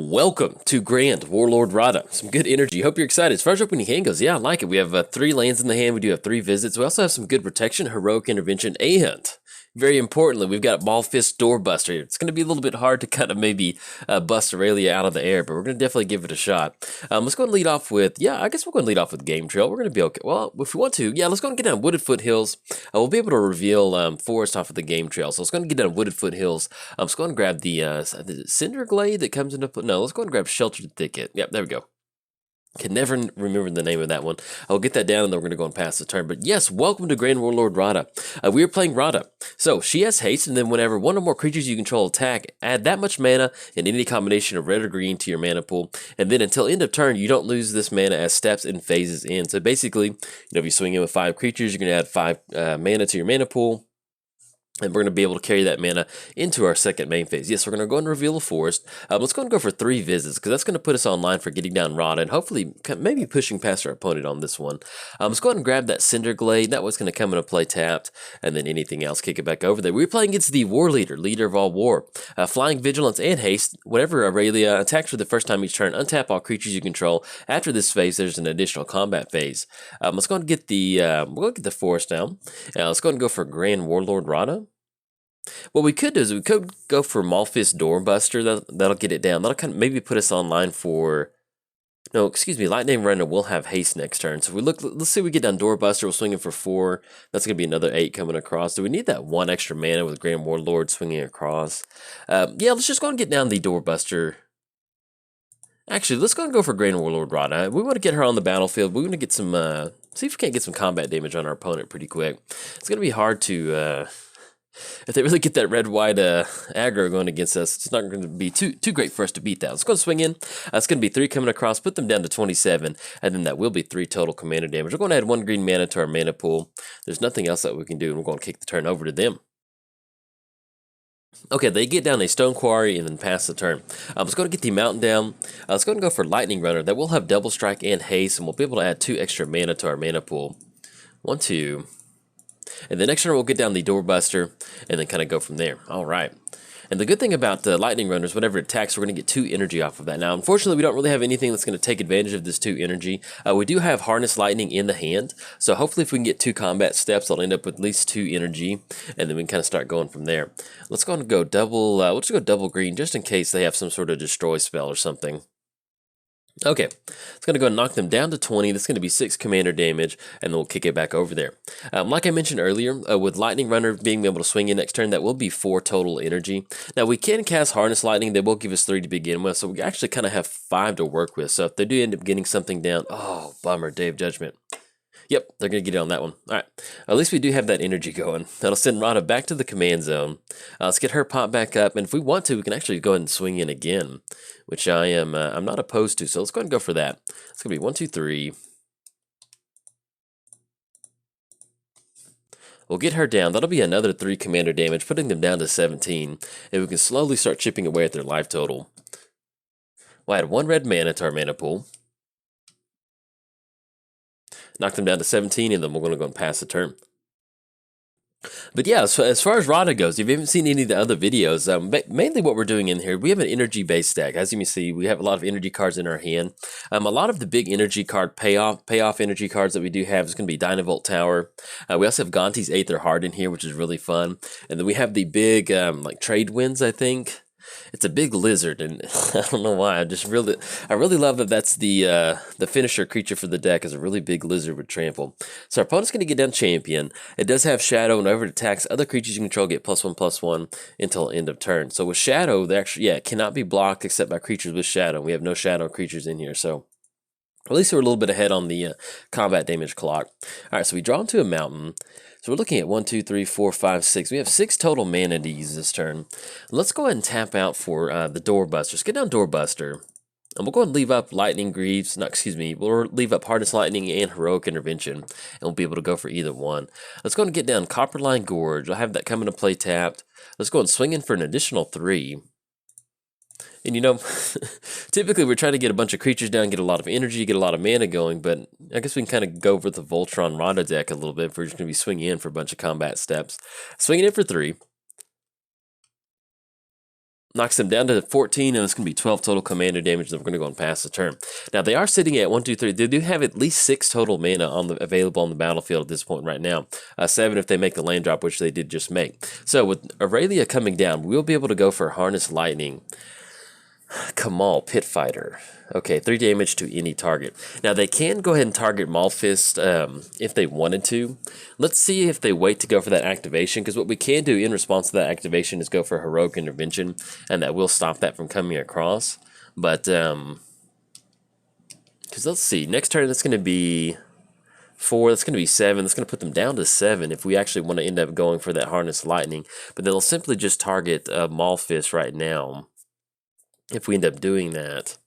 Welcome to Grand Warlord Radha. Some good energy. Hope you're excited. As far as opening hand goes, yeah, I like it. We have 3 lands in the hand. We do have 3 visits. We also have some good protection, heroic intervention, and very importantly, we've got Ball Fist Doorbuster. It's going to be a little bit hard to kind of maybe bust Aurelia out of the air, but we're going to definitely give it a shot. Let's go and lead off with, I guess we're going to lead off with Game Trail. We're going to be okay. Well, if we want to, let's go and get down Wooded Foothills. We'll be able to reveal Forest off of the Game Trail. So let's go and get down Wooded Foothills. Let's go and grab the Cinder Glade that comes into, no, let's go and grab Sheltered Thicket. Yep, there we go. Can never remember the name of that one. I'll get that down and then we're going to go and pass the turn. But yes, welcome to Grand Warlord Radha. We are playing Radha. So she has haste, and then whenever one or more creatures you control attack, add that much mana in any combination of red or green to your mana pool. And then until end of turn, you don't lose this mana as steps and phases in. So basically, if you swing in with 5 creatures, you're going to add 5 mana to your mana pool. And we're going to be able to carry that mana into our second main phase. Yes, we're going to go and reveal a forest. Let's go and go for 3 visits, because that's going to put us online for getting down Radha and hopefully maybe pushing past our opponent on this one. Let's go ahead and grab that Cinder Glade. That was going to come into play tapped, and then anything else, kick it back over there. We're playing against the War Leader, leader of all war. Flying, Vigilance, and Haste. Whenever Aurelia attacks for the first time each turn, untap all creatures you control. After this phase, there's an additional combat phase. Let's go and get the we'll get the forest down. Let's go and go for Grand Warlord Radha. What we could do is we could go for Malfist Doorbuster. That'll get it down. That'll kind of maybe put us online for... No, excuse me. Lightning Runner will have haste next turn. So if we look, let's see if we get down Doorbuster. We're swinging for 4. That's going to be another 8 coming across. Do we need that 1 extra mana with Grand Warlord swinging across? Let's just go and get down the Doorbuster. Actually, let's go and go for Grand Warlord Radha. We want to get her on the battlefield. We want to get some... see if we can't get some combat damage on our opponent pretty quick. It's going to be hard to... if they really get that red-white aggro going against us, it's not going to be too great for us to beat that. Let's go and swing in. It's going to be 3 coming across, put them down to 27, and then that will be 3 total commander damage. We're going to add 1 green mana to our mana pool. There's nothing else that we can do, and we're going to kick the turn over to them. Okay, they get down a Stone Quarry and then pass the turn. Let's go and get the mountain down. Let's go and go for Lightning Runner. That will have double strike and haste, and we'll be able to add 2 extra mana to our mana pool. 1, 2... And the next turn we'll get down the Doorbuster and then kind of go from there. All right. And the good thing about the Lightning Runners, whenever it attacks, we're going to get 2 energy off of that. Now, unfortunately, we don't really have anything that's going to take advantage of this 2 energy. We do have Harness Lightning in the hand, so hopefully if we can get 2 combat steps, I'll end up with at least 2 energy, and then we can kind of start going from there. Let's go and go double, we'll just go double green, just in case they have some sort of destroy spell or something. Okay, it's going to go and knock them down to 20. That's going to be 6 commander damage, and then we'll kick it back over there. Like I mentioned earlier, with Lightning Runner being able to swing in next turn, that will be 4 total energy. Now, we can cast Harness Lightning. They will give us 3 to begin with, so we actually kind of have 5 to work with. So if they do end up getting something down, oh, bummer, Day of Judgment. Yep, they're going to get it on that one. All right, at least we do have that energy going. That'll send Radha back to the command zone. Let's get her pop back up, and if we want to, we can actually go ahead and swing in again, which I'm not opposed to. So let's go ahead and go for that. It's going to be 1, 2, 3. We'll get her down. That'll be another 3 commander damage, putting them down to 17, and we can slowly start chipping away at their life total. We'll add 1 red mana to our mana pool. Knock them down to 17, and then we're going to go and pass the turn. But yeah, so as far as Radha goes, if you haven't seen any of the other videos, mainly what we're doing in here, we have an energy-based deck. As you can see, we have a lot of energy cards in our hand. A lot of the big energy card payoff energy cards that we do have is going to be Dynavolt Tower. We also have Gonti's Aether Heart in here, which is really fun. And then we have the big, like, Trade Winds, I think. It's a big lizard, and I don't know why. I really love that that's the finisher creature for the deck is a really big lizard with trample. So our opponent's going to get down champion. It does have shadow, and whenever it attacks, other creatures you control get +1/+1 until end of turn. So with shadow, they actually it cannot be blocked except by creatures with shadow. We have no shadow creatures in here, so at least we're a little bit ahead on the combat damage clock. All right, so we draw into a mountain. So we're looking at 1, 2, 3, 4, 5, 6. We have 6 total mana to use this turn. Let's go ahead and tap out for the Doorbuster. Let's get down Doorbuster. And we'll go ahead and leave up Lightning Greaves. We'll leave up Harness Lightning and Heroic Intervention. And we'll be able to go for either one. Let's go ahead and get down Copperline Gorge. I'll have that come into play tapped. Let's go and swing in for an additional 3. And typically we're trying to get a bunch of creatures down, get a lot of energy, get a lot of mana going, but I guess we can kind of go over the Voltron Radha deck a little bit if we're just going to be swinging in for a bunch of combat steps. Swinging in for 3. knocks them down to 14, and it's going to be 12 total commander damage. Then we're going to go and pass the turn. Now, they are sitting at 1, 2, 3. They do have at least 6 total mana available on the battlefield at this point right now. 7 if they make the land drop, which they did just make. So with Aurelia coming down, we'll be able to go for Harness Lightning. Kamal, Pit Fighter. Okay, 3 damage to any target. Now, they can go ahead and target Maulfist if they wanted to. Let's see if they wait to go for that activation, because what we can do in response to that activation is go for Heroic Intervention, and that will stop that from coming across. But, because let's see, next turn it's going to be 4, that's going to be 7, that's going to put them down to 7 if we actually want to end up going for that Harness Lightning. But they'll simply just target Maulfist right now if we end up doing that.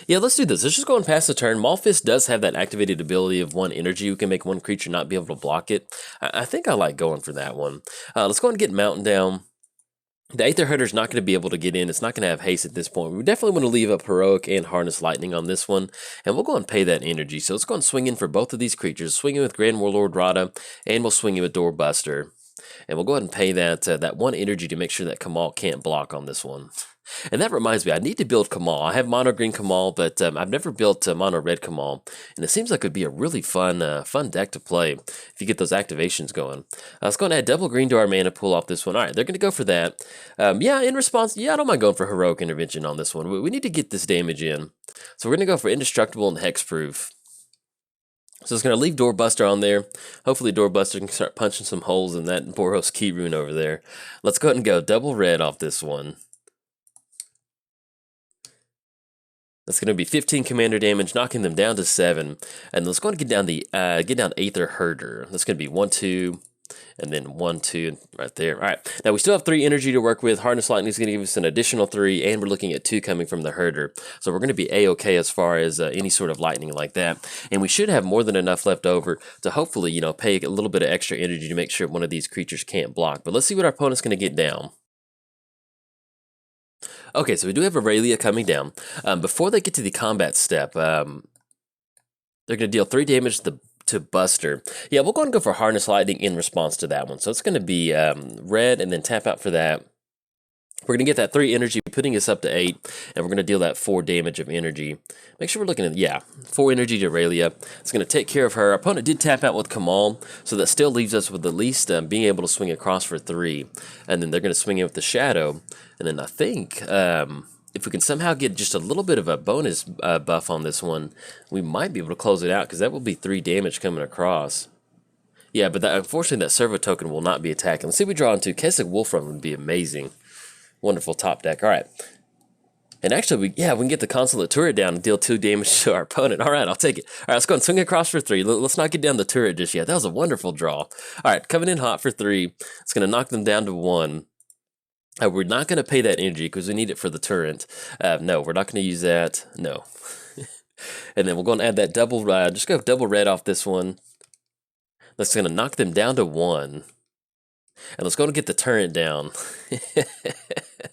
Yeah, let's do this. Let's just go and pass the turn. Maulfist does have that activated ability of 1 energy. We can make 1 creature not be able to block it. I think I like going for that one. Let's go and get Mountain down. The Aether Herder's not going to be able to get in. It's not going to have haste at this point. We definitely want to leave up Heroic and Harness Lightning on this one, and we'll go and pay that energy. So let's go and swing in for both of these creatures. Swing in with Grand Warlord Radha, and we'll swing in with Doorbuster. And we'll go ahead and pay that 1 energy to make sure that Kamal can't block on this one. And that reminds me, I need to build Kamal. I have mono green Kamal, but I've never built mono red Kamal, and it seems like it would be a really fun deck to play if you get those activations going. Let's go and add double green to our mana pool off this one. All right, they're going to go for that. Yeah, in response, yeah, I don't mind going for Heroic Intervention on this one. We need to get this damage in, so we're going to go for Indestructible and Hexproof. So it's going to leave Doorbuster on there. Hopefully Doorbuster can start punching some holes in that Boros Key Rune over there. Let's go ahead and go double red off this one. That's going to be 15 commander damage, knocking them down to 7. And let's go and get down Aether Herder. That's going to be 1, 2, and then 1, 2, right there. All right. Now we still have 3 energy to work with. Harness Lightning is going to give us an additional 3, and we're looking at 2 coming from the Herder. So we're going to be A-okay as far as any sort of lightning like that. And we should have more than enough left over to hopefully, you know, pay a little bit of extra energy to make sure one of these creatures can't block. But let's see what our opponent's going to get down. Okay, so we do have Aurelia coming down. Before they get to the combat step, they're going to deal 3 damage to Buster. Yeah, we'll go and go for Harness Lightning in response to that one. So it's going to be red and then tap out for that. We're going to get that 3 energy, putting us up to 8, and we're going to deal that 4 damage of energy. Make sure we're looking at, yeah, 4 energy to Aurelia. It's going to take care of her. Our opponent did tap out with Kamal, so that still leaves us with at least being able to swing across for 3. And then they're going to swing in with the Shadow. And then I think if we can somehow get just a little bit of a bonus buff on this one, we might be able to close it out, because that will be 3 damage coming across. Yeah, but unfortunately that Servo Token will not be attacking. Let's see if we draw into Keswick Wolfrun. Would be amazing. Wonderful top deck. All right. And actually, we can get the Consulate Turret down and deal 2 damage to our opponent. All right, I'll take it. All right, let's go and swing across for 3. Let's not get down the turret just yet. That was a wonderful draw. All right, coming in hot for 3. It's going to knock them down to 1. We're not going to pay that energy because we need it for the turret. No, we're not going to use that. No. And then we'll go and add that double, just go double red off this one. That's going to knock them down to 1. And let's go and get the turret down.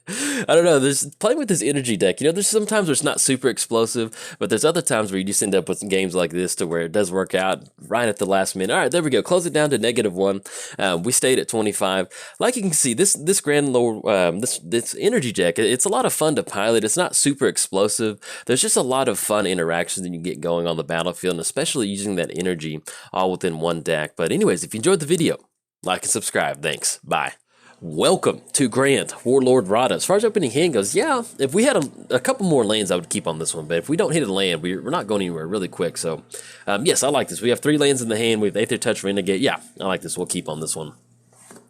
I don't know, there's playing with this energy deck, you know, there's sometimes where it's not super explosive, but there's other times where you just end up with games like this to where it does work out right at the last minute. All right, there we go. Close it down to -1. We stayed at 25. Like you can see, this Grand Lord, this energy deck, it's a lot of fun to pilot. It's not super explosive. There's just a lot of fun interactions that you get going on the battlefield, and especially using that energy all within one deck. But anyways, if you enjoyed the video, like and subscribe. Thanks. Bye. Welcome to Grand Warlord Radha. As far as opening hand goes, yeah, if we had a couple more lands, I would keep on this one. But if we don't hit a land, we're not going anywhere really quick. So, yes, I like this. We have 3 lands in the hand. We have Aether Touch, Renegade. Yeah, I like this. We'll keep on this one.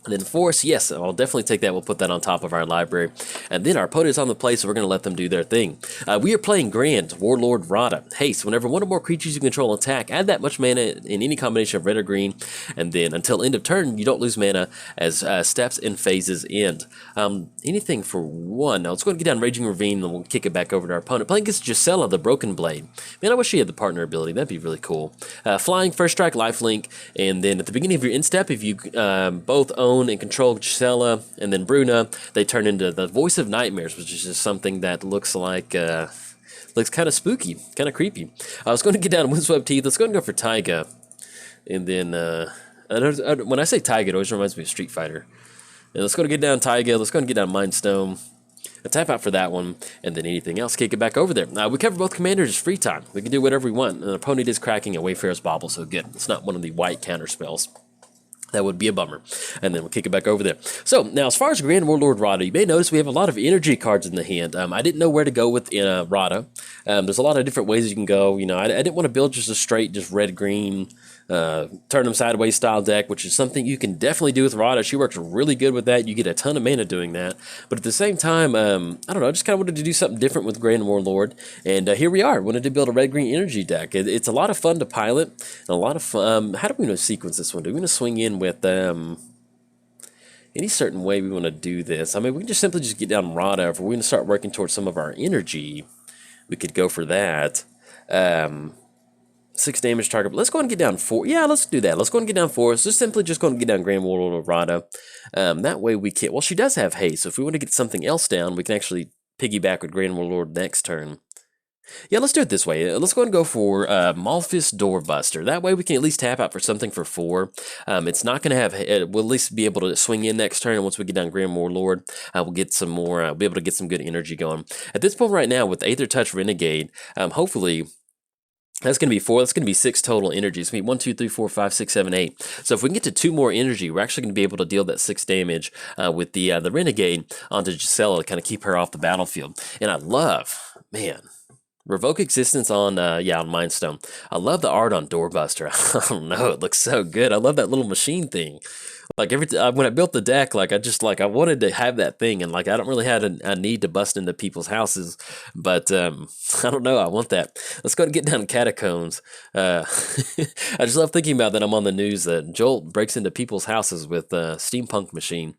And then Force, yes, I'll definitely take that. We'll put that on top of our library. And then our opponent's on the play, so we're going to let them do their thing. We are playing Grand Warlord Radha. Haste, whenever one or more creatures you control attack, add that much mana in any combination of red or green. And then until end of turn, you don't lose mana as steps and phases end. Anything for 1. Now let's go and get down Raging Ravine, and we'll kick it back over to our opponent. Playing against Gisela, the Broken Blade. Man, I wish she had the partner ability. That'd be really cool. Flying, First Strike, Lifelink. And then at the beginning of your end step, if you both own and control Gisela and then Bruna, they turn into the Voice of Nightmares, which is just something that looks like looks kind of spooky, kind of creepy. I was going to get down Windswept Teeth. Let's go and go for Taiga. And then when I say Taiga, it always reminds me of Street Fighter. And let's go to get down Taiga. Let's go and get down Mind Stone. Tap out for that one, and then anything else, kick it back over there. We cover both commanders' free time. We can do whatever we want. An opponent is cracking a Wayfarer's Bauble, so good. It's not one of the white counter spells. That would be a bummer. And then we'll kick it back over there. So, now as far as Grand Warlord Radha, you may notice we have a lot of energy cards in the hand. I didn't know where to go with Radha. There's a lot of different ways you can go. You know, I didn't want to build just a straight, just red-green, turn them sideways style deck, which is something you can definitely do with Radha. She works really good with that. You get a ton of mana doing that. But at the same time, I don't know, I just kind of wanted to do something different with Grand Warlord. And here we are. Wanted to build a red-green energy deck. It's a lot of fun to pilot. And a lot of fun. How do we want to sequence this one? Do we want to swing in with any certain way we want to do this? I mean, we can just simply just get down Radha. If we're going to start working towards some of our energy, we could go for that. 6 damage target. But let's go ahead and get down 4. Yeah, let's do that. Let's go ahead and get down 4. So simply just go ahead and get down Grand Warlord Radha. That way we can. Well, she does have haste. So if we want to get something else down, we can actually piggyback with Grand Warlord next turn. Yeah, let's do it this way. Let's go ahead and go for Malphus Doorbuster. That way we can at least tap out for something for 4. It's not going to have... we'll at least be able to swing in next turn, and once we get down Grand Warlord, we'll get some more... we'll be able to get some good energy going. At this point right now, with Aether Touch Renegade, hopefully... That's going to be 4. That's going to be 6 total energies. It's going to be 1, 2, 3, 4, 5, 6, 7, 8. So if we can get to 2 more energy, we're actually going to be able to deal that 6 damage with the Renegade onto Gisela to kind of keep her off the battlefield. And I love, man, Revoke Existence on Mind Stone. I love the art on Doorbuster. I don't know, it looks so good. I love that little machine thing. Like when I built the deck, like I wanted to have that thing, and like I don't really have a need to bust into people's houses, but I don't know, I want that. Let's go and get down to Catacombs. I just love thinking about that. I'm on the news that Jolt breaks into people's houses with a steampunk machine.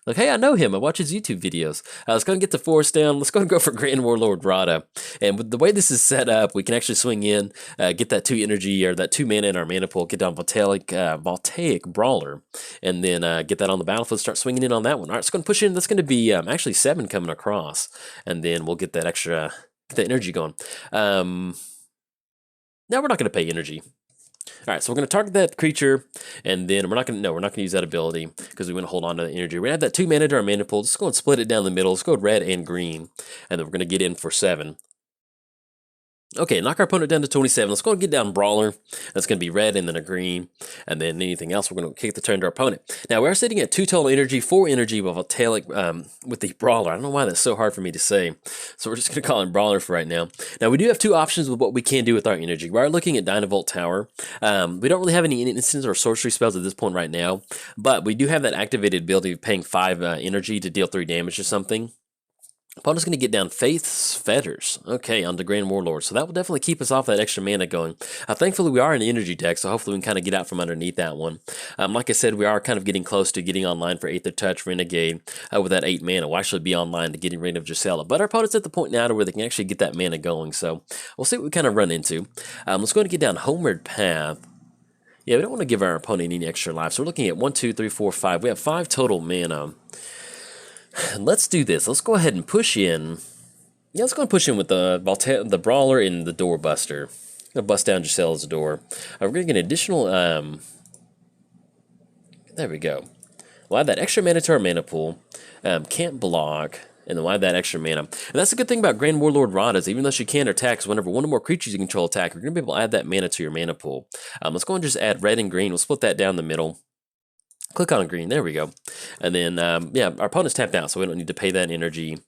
Like, hey, I know him. I watch his YouTube videos. Let's go and get the forest down. Let's go and go for Grand Warlord Radha. And with the way this is set up, we can actually swing in, get that 2 energy or that 2 mana in our mana pool, get down Voltaic Brawler, and then get that on the battlefield, start swinging in on that one. All right, let's go and push in. That's going to be actually 7 coming across, and then we'll get that extra, get that energy going. Now we're not going to pay energy. All right, so we're going to target that creature, and then we're not going to use that ability because we want to hold on to the energy. We're going to add that 2 mana to our mana pool. Let's go and split it down the middle. Let's go red and green, and then we're going to get in for 7. Okay, knock our opponent down to 27. Let's go and get down Brawler. That's going to be red and then a green. And then anything else, we're going to kick the turn to our opponent. Now, we're sitting at 2 total energy, 4 energy with the Brawler. I don't know why that's so hard for me to say. So we're just going to call him Brawler for right now. Now, we do have 2 options with what we can do with our energy. We are looking at Dynavolt Tower. We don't really have any instants or sorcery spells at this point right now. But we do have that activated ability of paying 5 energy to deal 3 damage or something. Opponent's going to get down Faith's Fetters. Okay, on the Grand Warlord. So that will definitely keep us off that extra mana going. Thankfully, we are an energy deck, so hopefully we can kind of get out from underneath that one. Like I said, we are kind of getting close to getting online for Aether Touch Renegade with that 8 mana. We'll actually be online to getting rid of Gisela. But our opponent's at the point now to where they can actually get that mana going. So we'll see what we kind of run into. Let's go ahead and get down Homeward Path. Yeah, we don't want to give our opponent any extra life. So we're looking at 1, 2, 3, 4, 5. We have 5 total mana. Let's do this. Let's go ahead and push in. Yeah, let's go and push in with the Brawler and the Doorbuster. I'm going to bust down Gisela's door. We're going to get an additional... there we go. We'll add that extra mana to our mana pool. Can't block. And then we'll add that extra mana. And that's the good thing about Grand Warlord Radha is even though she can't attack, whenever one or more creatures you control attack, you're going to be able to add that mana to your mana pool. Let's go and just add red and green. We'll split that down the middle. Click on green, there we go. And then, yeah, our opponent's tapped out, so we don't need to pay that energy.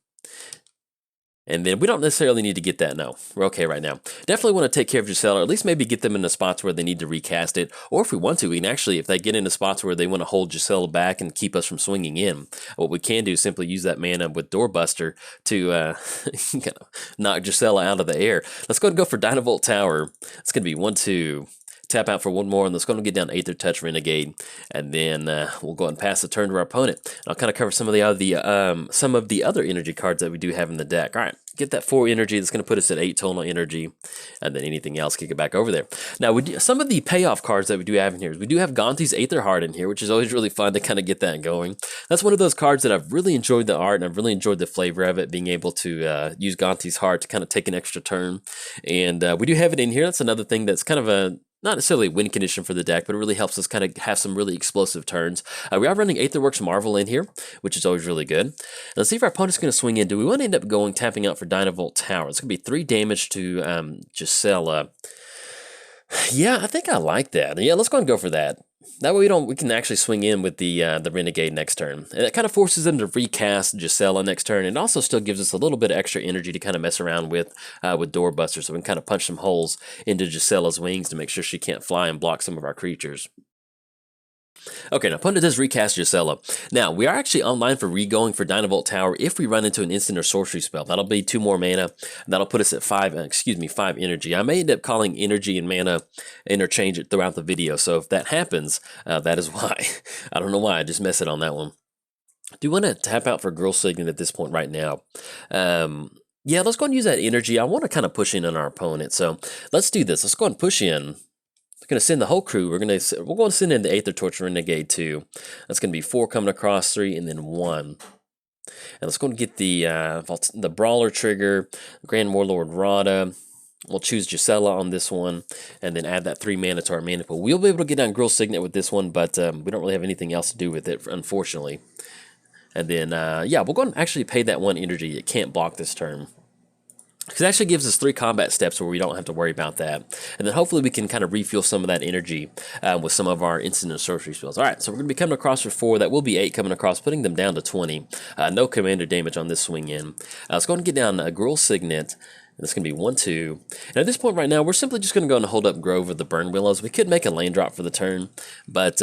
And then we don't necessarily need to get that, no. We're okay right now. Definitely want to take care of Gisela, or at least maybe get them in the spots where they need to recast it. Or if we want to, we can actually, if they get into spots where they want to hold Gisela back and keep us from swinging in, what we can do is simply use that mana with Doorbuster to kind of knock Gisela out of the air. Let's go and go for Dynavolt Tower. It's going to be 1, 2... Tap out for 1 more, and let's go and get down Aether Touch Renegade, and then we'll go ahead and pass the turn to our opponent. And I'll kind of cover some of the other energy cards that we do have in the deck. All right, get that 4 energy. That's going to put us at 8 total energy, and then anything else, kick it back over there. Now, some of the payoff cards that we do have in here is we do have Gonti's Aether Heart in here, which is always really fun to kind of get that going. That's one of those cards that I've really enjoyed the art, and I've really enjoyed the flavor of it, being able to use Gonti's Heart to kind of take an extra turn. And we do have it in here. That's another thing that's kind of not necessarily a win condition for the deck, but it really helps us kind of have some really explosive turns. We are running Aetherworks Marvel in here, which is always really good. Let's see if our opponent's going to swing in. Do we want to end up going tapping out for Dynavolt Tower? It's going to be 3 damage to Brisela. Yeah, I think I like that. Yeah, let's go and go for that. That way we can actually swing in with the Renegade next turn. And it kind of forces them to recast Brisela next turn. And also still gives us a little bit of extra energy to kind of mess around with Doorbuster. So we can kind of punch some holes into Brisela's wings to make sure she can't fly and block some of our creatures. Okay, now opponent does recast Brisela. Now, we are actually online for re-going for Dynavolt Tower if we run into an instant or sorcery spell. That'll be 2 more mana. That'll put us at 5 energy. I may end up calling energy and mana interchange it throughout the video, so if that happens, that is why. I don't know why, I just messed it on that one. Do you want to tap out for Girl Signet at this point right now? Yeah, let's go and use that energy. I want to kind of push in on our opponent, so let's do this. Let's go and push in. We're going to send the whole crew. We're going to send in the Aether Torch Renegade 2. That's going to be 4 coming across, 3, and then 1. And let's go and get the Brawler trigger, Grand Warlord Radha. We'll choose Brisela on this one, and then add that 3 mana to our mana pool. We'll be able to get down Girl Signet with this one, but we don't really have anything else to do with it, unfortunately. And then, yeah, we'll go and actually pay that 1 energy. It can't block this turn. Because it actually gives us 3 combat steps where we don't have to worry about that. And then hopefully we can kind of refuel some of that energy with some of our instant and sorcery spells. Alright, so we're going to be coming across for 4. That will be 8 coming across, putting them down to 20. No commander damage on this swing in. Let's go ahead and get down a Girl Signet. It's going to be 1, 2. And at this point right now, we're simply just going to go and hold up Grove with the Burn Willows. We could make a land drop for the turn, but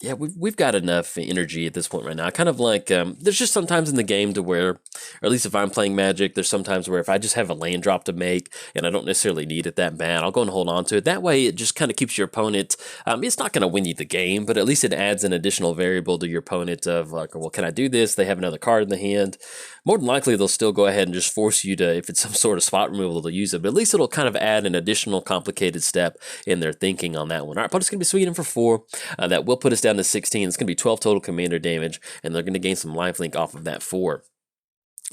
yeah, we've got enough energy at this point right now. I kind of like, there's just sometimes in the game to where, or at least if I'm playing Magic, there's sometimes where if I just have a land drop to make and I don't necessarily need it that bad, I'll go and hold on to it. That way it just kind of keeps your opponent, it's not going to win you the game, but at least it adds an additional variable to your opponent of like, well, can I do this? They have another card in the hand. More than likely, they'll still go ahead and just force you to, if it's some sort of spot removal, they'll use it. But at least it'll kind of add an additional complicated step in their thinking on that one. All right, opponent's going to be swinging for 4. That will put us down to 16. It's going to be 12 total commander damage, and they're going to gain some lifelink off of that 4.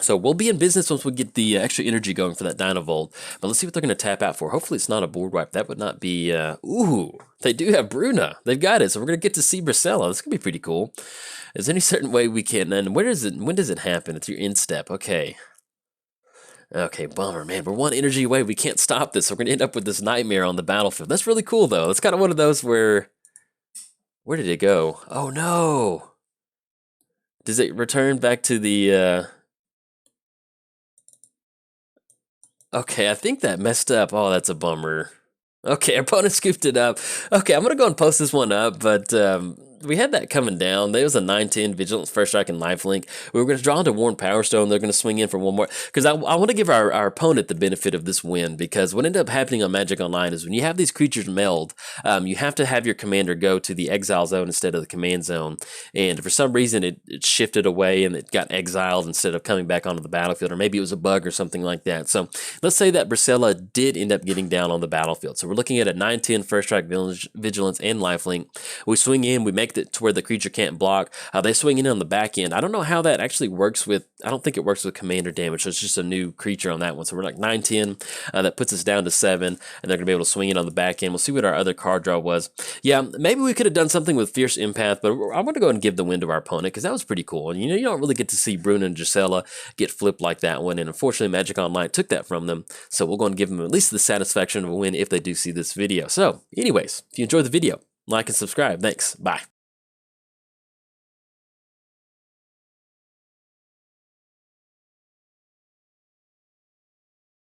So we'll be in business once we get the extra energy going for that Dynavolt. But let's see what they're going to tap out for. Hopefully it's not a board wipe. That would not be... ooh, they do have Bruna. They've got it. So we're going to get to see Brisela. This could be pretty cool. Is there any certain way we can... And when does it happen? It's your end step. Okay. Okay, bummer, man. We're 1 energy away. We can't stop this. So we're going to end up with this nightmare on the battlefield. That's really cool, though. That's kind of one of those where... Where did it go? Oh, no. Does it return back to the... Okay, I think that messed up. Oh, that's a bummer. Okay, our opponent scooped it up. Okay, I'm going to go and post this one up, but we had that coming down. There was a 9-10 Vigilance, First Strike, and Lifelink. We were going to draw into Worn Power Stone. They're going to swing in for 1 more. Because I want to give our opponent the benefit of this win, because what ended up happening on Magic Online is when you have these creatures meld, you have to have your commander go to the exile zone instead of the command zone. And for some reason, it shifted away and it got exiled instead of coming back onto the battlefield. Or maybe it was a bug or something like that. So let's say that Brisela did end up getting down on the battlefield. So we're looking at a 9-10 First Strike, Vigilance, and Lifelink. We swing in, we make it to where the creature can't block. They swing in on the back end. I don't know how that actually works with, I don't think it works with commander damage, so it's just a new creature on that one. So we're like 9-10, that puts us down to 7, and they're going to be able to swing in on the back end. We'll see what our other card draw was. Yeah, maybe we could have done something with Fierce Empath, but I want to go ahead and give the win to our opponent, because that was pretty cool. And you know, you don't really get to see Bruna and Brisela get flipped like that one, and unfortunately Magic Online took that from them, so we'll go and give them at least the satisfaction of a win if they do see this video. So, anyways, if you enjoyed the video, like and subscribe. Thanks. Bye.